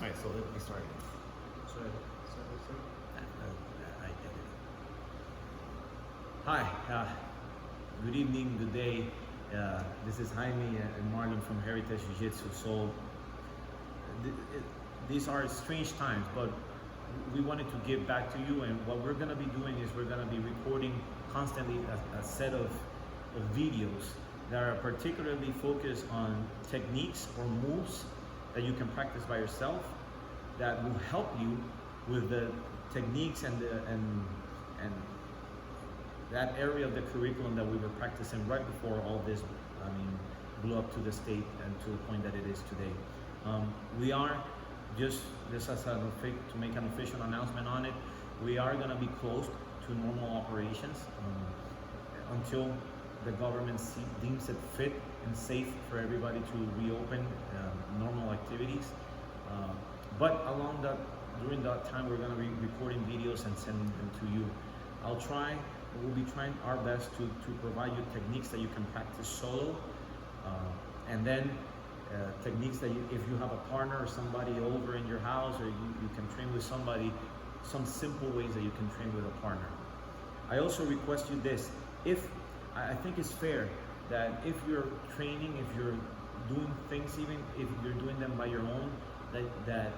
Alright, so let me start. Sorry. I did it. Hi, good evening, good day. This is Jaime and Marlon from Heritage JuJitsu. So these are strange times, but we wanted to give back to you, and what we're going to be doing is we're going to be recording constantly a set of videos that are particularly focused on techniques or moves that you can practice by yourself that will help you with the techniques and that area of the curriculum that we were practicing right before all this, blew up to the state and to the point that it is today. We are just as to make an official announcement on it, we are going to be closed to normal operations until the government deems it fit and safe for everybody to reopen normal activities. But during that time, we're going to be recording videos and sending them to you. We'll be trying our best to provide you techniques that you can practice solo, and then techniques that if you have a partner or somebody over in your house, or you can train with somebody, some simple ways that you can train with a partner. I also request you this: I think it's fair that if you're training, if you're doing things, even if you're doing them by your own, that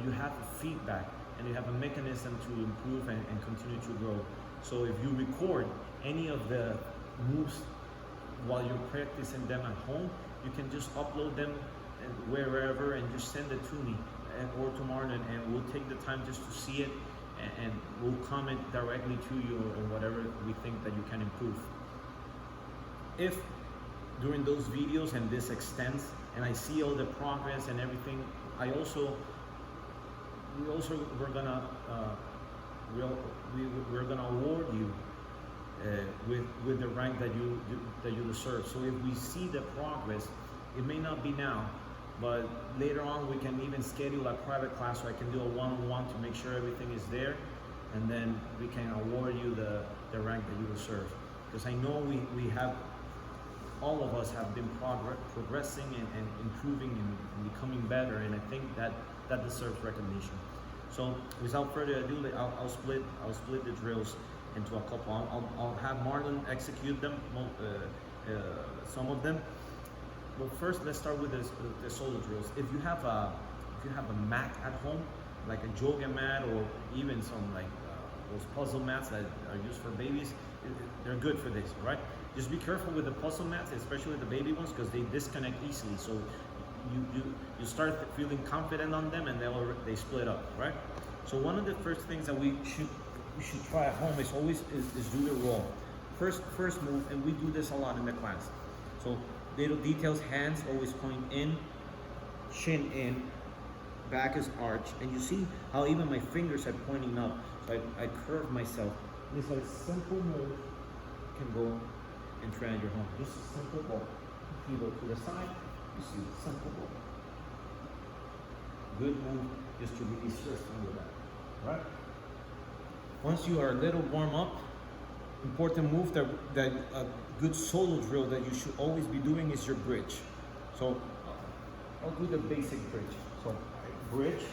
you have feedback and you have a mechanism to improve and continue to grow. So if you record any of the moves while you're practicing them at home, you can just upload them wherever and just send it to me or to Marlon, and we'll take the time just to see it, and we'll comment directly to you or whatever we think that you can improve. If during those videos and this extends and I see all the progress and everything, we're gonna award you with the rank that you deserve. So if we see the progress, it may not be now, but later on we can even schedule a private class, so I can do a one-on-one to make sure everything is there, and then we can award you the rank that you deserve. Because I know all of us have been progressing and improving and becoming better, and I think that deserves recognition. So without further ado, I'll split the drills into a couple. I'll have Marlon execute them, some of them. But first, let's start with the solo drills. If you have a mat at home, like a yoga mat, or even some those puzzle mats that are used for babies, they're good for this, right? Just be careful with the puzzle mats, especially the baby ones, because they disconnect easily. So you start feeling confident on them, and they split up, right? So one of the first things that we should try at home is do the roll. First move, and we do this a lot in the class. So little details: hands always point in, chin in, back is arched, and you see how even my fingers are pointing up. So I curve myself. This is a simple move. You can go and try at your home. Just a simple ball. You go to the side. You see, simple ball. Good move, just to release stress under that, right? Once you are a little warm up, important move that a good solo drill that you should always be doing is your bridge. So I'll do the basic bridge. So I bridge,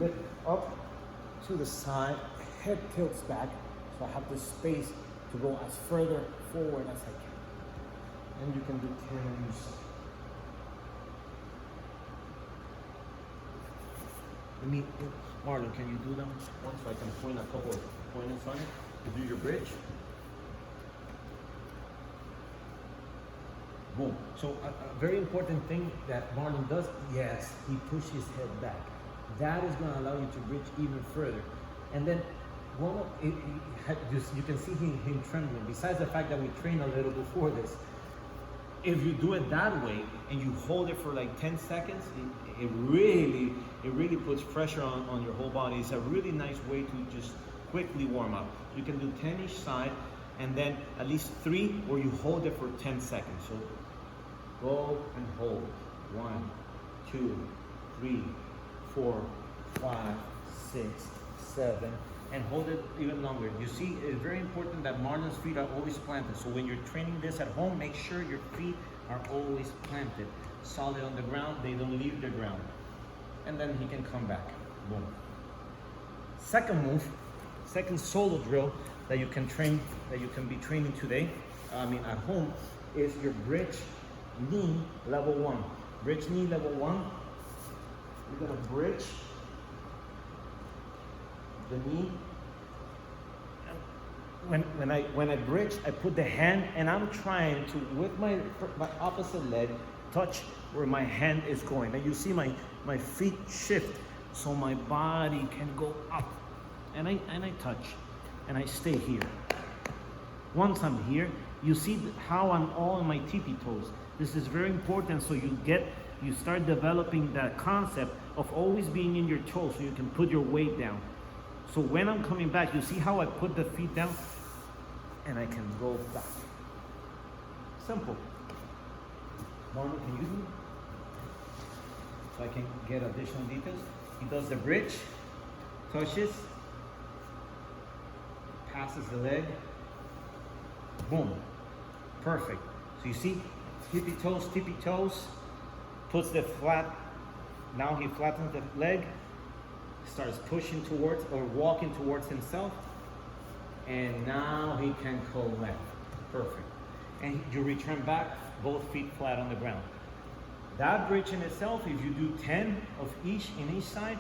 lift up to the side, head tilts back, so I have the space to go as further forward as I can. And you can do 10 on each side. Marlon, can you do them once so I can point a couple of pointers on it to do your bridge? Boom. So a very important thing that Marlon does, yes, he pushes his head back. That is going to allow you to bridge even further. And then you can see him trembling. Besides the fact that we trained a little before this, if you do it that way and you hold it for like 10 seconds, it really puts pressure on your whole body. It's a really nice way to just quickly warm up. You can do 10 each side, and then at least 3 where you hold it for 10 seconds. So go and hold. 1, 2, 3, 4, 5, 6, 7, and hold it even longer. You see, it's very important that Marlon's feet are always planted. So when you're training this at home, make sure your feet are always planted, solid on the ground. They don't leave the ground. And then he can come back. Boom. Second move, second solo drill that you can train, that you can be training today, at home, is your bridge knee level 1. Bridge knee level 1. You're gonna bridge the knee. When I bridge, I put the hand, and I'm trying to, with my opposite leg, touch where my hand is going. And you see my feet shift, so my body can go up. And I touch, and I stay here. Once I'm here, you see how I'm all on my tippy toes. This is very important, so you start developing that concept of always being in your toes, so you can put your weight down. So when I'm coming back, you see how I put the feet down, and I can go back. Simple. Marlon, can you do it? So I can get additional details. He does the bridge, touches, passes the leg, boom, perfect. So you see, tippy toes, puts the flat, now he flattens the leg, starts pushing towards or walking towards himself, and now he can collect, perfect. And you return back, both feet flat on the ground. That bridge in itself, if you do 10 of each in each side,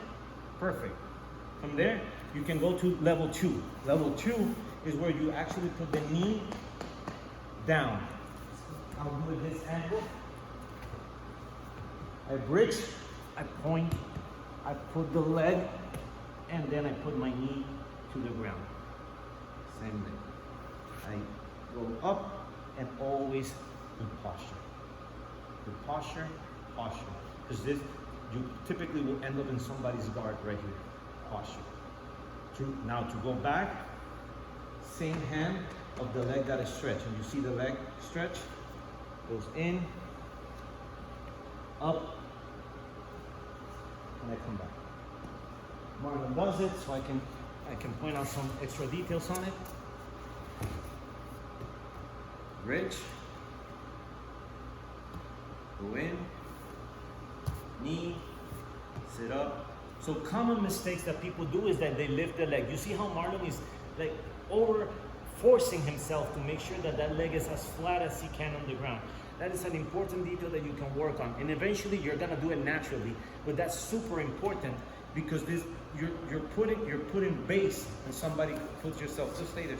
perfect. From there, you can go to level 2. Level 2 is where you actually put the knee down. I'll do it this angle. I bridge, I point, I put the leg, and then I put my knee to the ground. Same thing. I go up and always in posture. Good posture, posture. Because this, you typically will end up in somebody's guard right here. Posture. Now to go back, same hand of the leg that is stretched. And you see the leg stretch, goes in, up, and I come back. Marlon does it, so I can point out some extra details on it. Bridge, go in, knee, sit up. So common mistakes that people do is that they lift the leg. You see how Marlon is like over forcing himself to make sure that that leg is as flat as he can on the ground. That is an important detail that you can work on. And eventually you're gonna do it naturally, but that's super important because this you're putting base and somebody puts yourself, just stay there,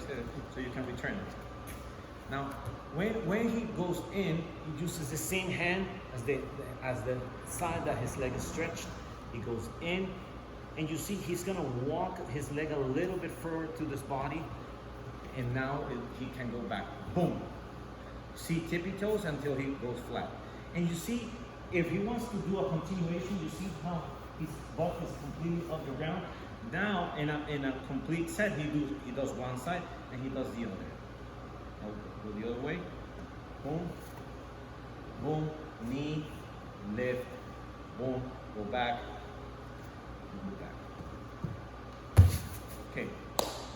so you can return it. Now, when he goes in, he uses the same hand as the side that his leg is stretched. He goes in, and you see he's gonna walk his leg a little bit further to this body, and now he can go back. Boom. See tippy toes until he goes flat. And you see, if he wants to do a continuation, you see how his butt is completely off the ground. Now, in a complete set, he does one side and he does the other. Now, go the other way. Boom, boom, knee, lift, boom, go back, and go back. Okay,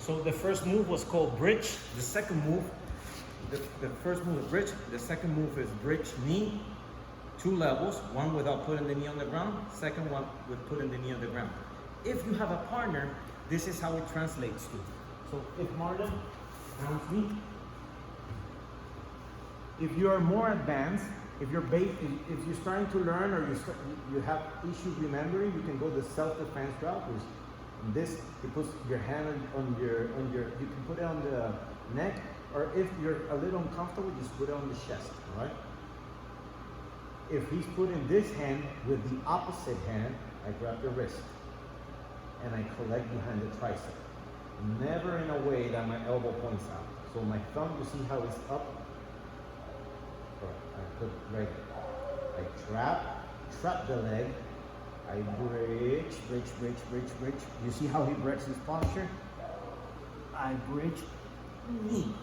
so the first move was called bridge. The second move, the first move is bridge. The second move is bridge knee. 2 levels, one without putting the knee on the ground, second one with putting the knee on the ground. If you have a partner, this is how it translates to. So if Marlon pounds me, if you are more advanced, if you're starting to learn or you have issues remembering, you can go the self-defense route. This, you put your hand on your, you can put it on the neck, or if you're a little uncomfortable, just put it on the chest, all right? If he's putting this hand with the opposite hand, I grab the wrist and I collect behind the tricep. Never in a way that my elbow points out. So my thumb, you see how it's up? I put right there. I trap the leg. I bridge. You see how he breaks his posture? I bridge, knee.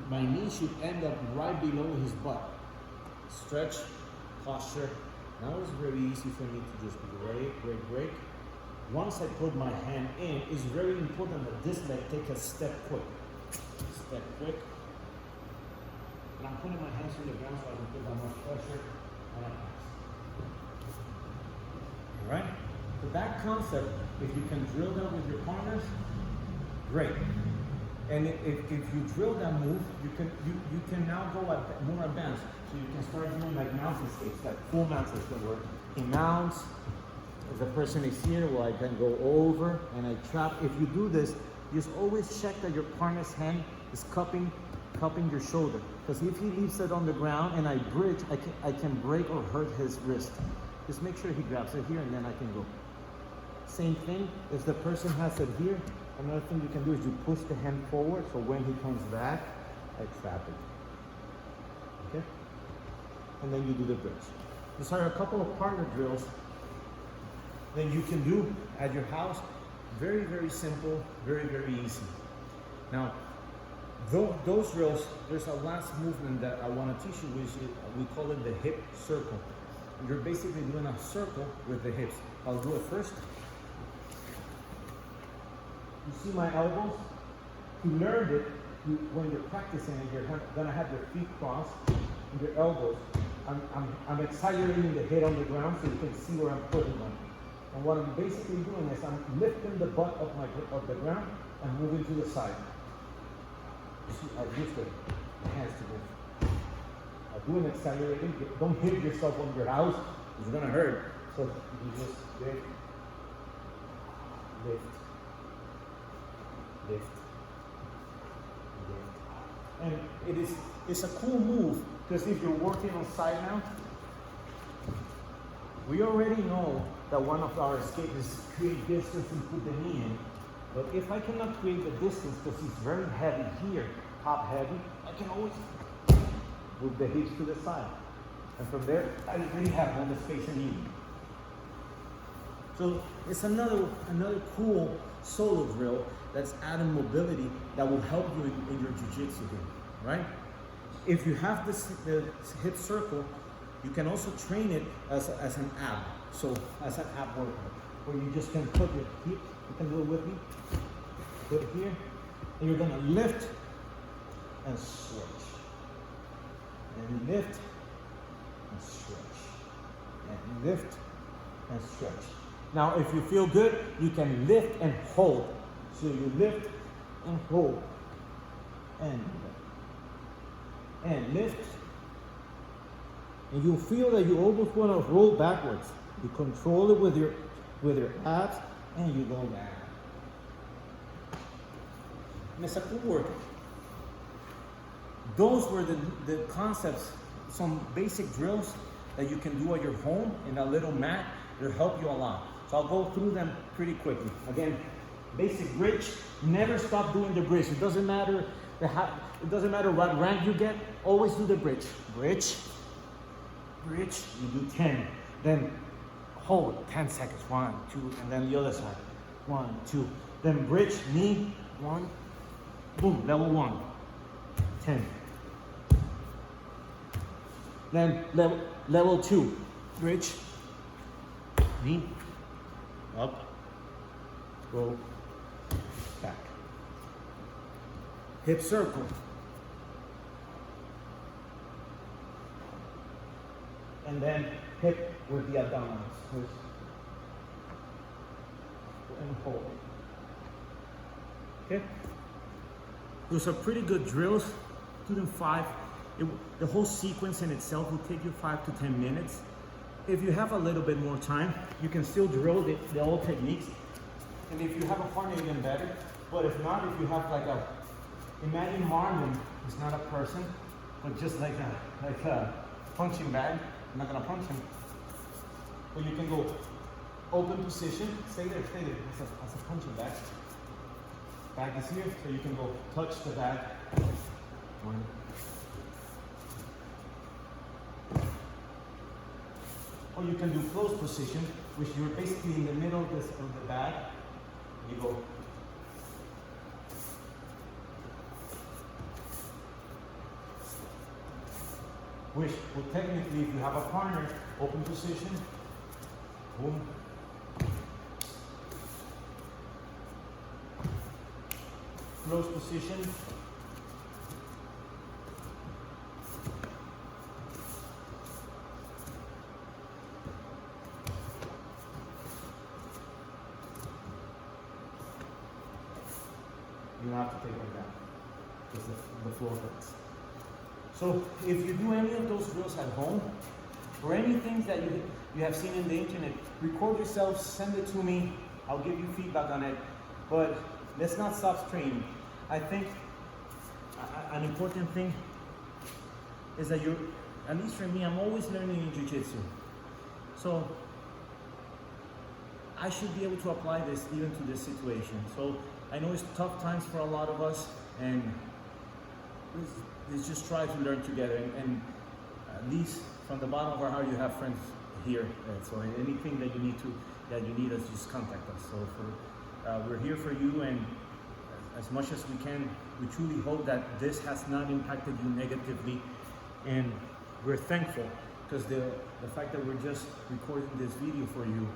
My knee should end up right below his butt. Stretch, posture. Now it's very easy for me to just break. Once I put my hand in, it's very important that this leg take a step quick. Step quick. and I'm putting my hands on the ground so I can put that much pressure on my hands. All right? So that concept, if you can drill that with your partners, great. And if you drill that move, you can now go more advanced. So you can start doing like mountain skates, like full mountain skates where he mounts. If the person is here, well, I can go over and I trap. If you do this, just always check that your partner's hand is cupping your shoulder. Because if he leaves it on the ground and I bridge, I can break or hurt his wrist. Just make sure he grabs it here and then I can go. Same thing, if the person has it here, another thing you can do is you push the hand forward, so when he comes back, I trap it. Okay? And then you do the bridge. These are a couple of partner drills that you can do at your house. Very, very simple, very, very easy. Now, those drills, there's a last movement that I want to teach you, which we call it the hip circle. You're basically doing a circle with the hips. I'll do it first. You see my elbows? You learned it when you're practicing it. You're gonna have your feet crossed and your elbows. I'm accelerating the head on the ground so you can see where I'm putting them. And what I'm basically doing is I'm lifting the butt of the ground and moving to the side. You see, I use the hands to move. I do an accelerating. Don't hit yourself on your house. It's gonna hurt. So you just lift, lift, lift, lift. And it's a cool move because if you're working on side mount, we already know that one of our escapes is create distance and put the knee in. But if I cannot create the distance because he's very heavy here, top heavy, I can always move the hips to the side. And from there, I really have all the space I need. So it's another cool solo drill that's adding mobility that will help you in your jiu-jitsu game, right? If you have the hip circle, you can also train it as an ab. So as an ab workout, where you just can put your feet, you can do it with me, put it here, and you're gonna lift and switch. And lift and stretch. And lift and stretch. Now if you feel good, you can lift and hold. So you lift and hold. And lift. And you feel that you almost want to roll backwards. You control it with your abs and you go down. And it's a cool workout. Those were the concepts, some basic drills that you can do at your home in a little mat. They'll help you a lot. So I'll go through them pretty quickly. Again, basic bridge. Never stop doing the bridge. It doesn't matter what rank you get. Always do the bridge. Bridge. Bridge. You do 10. Then hold 10 seconds. 1, 2, and then the other side. 1, 2. Then bridge, knee. 1. Boom. Level 1. 10. Then level 2. Bridge. Knee. Up. Go. Back. Hip circle. And then hip with the abdominals. And hold. Okay? Those are pretty good drills. Do them 5. The whole sequence in itself will take you 5 to 10 minutes. If you have a little bit more time, you can still drill the old techniques. And if you have a partner, even better. But if not, if you have like imagine Marlon is not a person, but just like a punching bag. I'm not gonna punch him. But you can go open position, stay there, as a punching bag. Bag is here, so you can go touch the bag. 1. Or you can do close position, which you're basically in the middle of the bag. You go. Which will technically, if you have a partner, open position, boom. Close position. you don't have to take them down because the floor hurts. So if you do any of those drills at home, or anything that you have seen in the internet, record yourself, send it to me. I'll give you feedback on it. But let's not stop training. I think an important thing is that at least for me, I'm always learning in jiu-jitsu. So I should be able to apply this even to this situation. So I know it's tough times for a lot of us, and let's just try to learn together. And at least from the bottom of our heart, you have friends here. So anything that you need us, just contact us. So we're here for you, and as much as we can, we truly hope that this has not impacted you negatively, and we're thankful because the fact that we're just recording this video for you,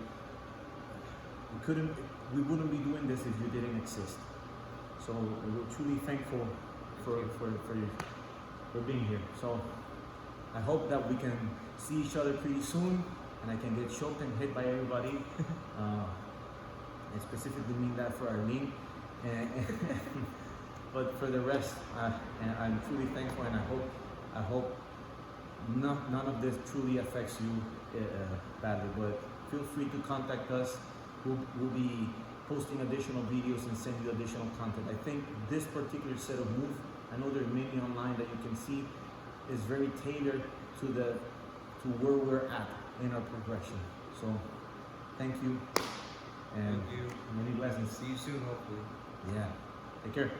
we wouldn't be doing this if you didn't exist. So we're truly thankful for being here. So I hope that we can see each other pretty soon, and I can get choked and hit by everybody. I specifically mean that for Arlene. But for the rest, I'm truly thankful, and I hope none of this truly affects you badly. But feel free to contact us. We'll be posting additional videos and send you additional content. I think this particular set of moves, I know there are many online that you can see, is very tailored to where we're at in our progression. So thank you, and thank you. Many blessings. See you soon, hopefully. Yeah, take care.